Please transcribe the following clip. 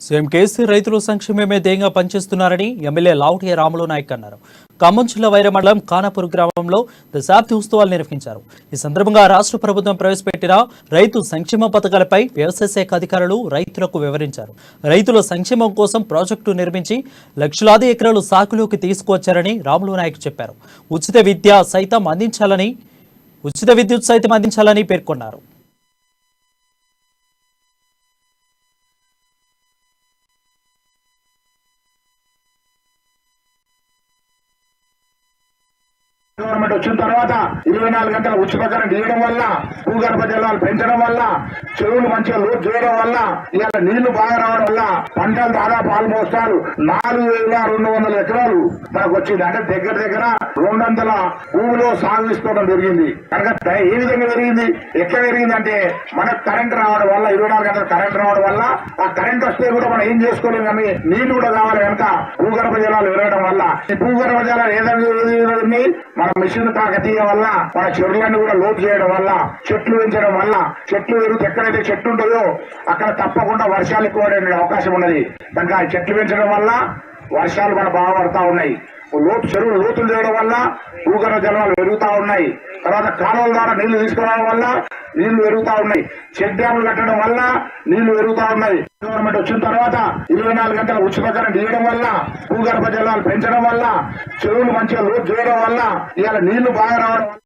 CM KCR రైతుల సంక్షేమమే ధ్యేయంగా పనిచేస్తున్నారని ఎమ్మెల్యే లావుటి రాములు నాయక్ అన్నారు. ఖమ్మం జిల్లా వైర మండలం ఖానాపూర్ గ్రామంలో దశాబ్ది ఉత్సవాలు నిర్వహించారు. ఈ సందర్భంగా రాష్ట్ర ప్రభుత్వం ప్రవేశపెట్టిన రైతు సంక్షేమ పథకాలపై వ్యవసాయ శాఖ అధికారులు రైతులకు వివరించారు. రైతుల సంక్షేమం కోసం ప్రాజెక్టు నిర్మించి లక్షలాది ఎకరాలు సాగులోకి తీసుకువచ్చారని రాములు నాయక్ చెప్పారు. ఉచిత విద్యుత్ సైతం అందించాలని పేర్కొన్నారు. గవర్నమెంట్ వచ్చిన తర్వాత 24 గంటల ఉచిత కరెంట్ ఇవ్వడం వల్ల, భూగర్భ జలాలు పెంచడం వల్ల, చెరువులు మంచిగా లోడ్ చేయడం వల్ల, ఇవాళ నీళ్లు బాగా రావడం వల్ల పంటలు దాదాపు ఆల్మోస్ట్ 4,200 ఎకరాలు మనకు వచ్చింది. అంటే దగ్గర 200 భూమిలో సాగిస్తూడం జరిగింది. కనుక ఏ విధంగా జరిగింది, ఎట్లా జరిగింది అంటే మనకు కరెంట్ రావడం వల్ల, 24 గంటల కరెంట్ రావడం వల్ల, ఆ కరెంట్ వస్తే కూడా మనం ఏం చేసుకోలేము కానీ నీళ్లు కూడా కావాలి కనుక భూగర్భ జలాలు పెరగడం వల్ల, ఈ భూగర్భ జలాలు ఏదైనా మన మిషన్ కాకతీయ వల్ల, మన చెరువులన్నీ కూడా లోటు చేయడం వల్ల, చెట్లు పెంచడం వల్ల, చెట్లు పెరుగుతూ ఎక్కడైతే చెట్లు ఉంటుందో అక్కడ తప్పకుండా వర్షాలు ఎక్కువ పడే అవకాశం ఉన్నది. కనుక ఆ చెట్లు పెంచడం వల్ల వర్షాలు మన బాగా పడతా ఉన్నాయి. చెరువులు లోతులు చేయడం వల్ల భూగర్భ జలాలు పెరుగుతా ఉన్నాయి. తర్వాత కాలువల ద్వారా నీళ్లు తీసుకురావడం వల్ల నీళ్లు పెరుగుతా ఉన్నాయి. చెక్ డ్యాములు కట్టడం వల్ల నీళ్లు పెరుగుతా ఉన్నాయి. గవర్నమెంట్ వచ్చిన తర్వాత 24 గంటల ఉచిత కరెంట్ ఇవ్వడం వల్ల, భూగర్భ జలాలు పెంచడం వల్ల, చెరువులు మంచిగా లోడ్ చేయడం వల్ల, ఇవాళ నీళ్లు బాగా రావడం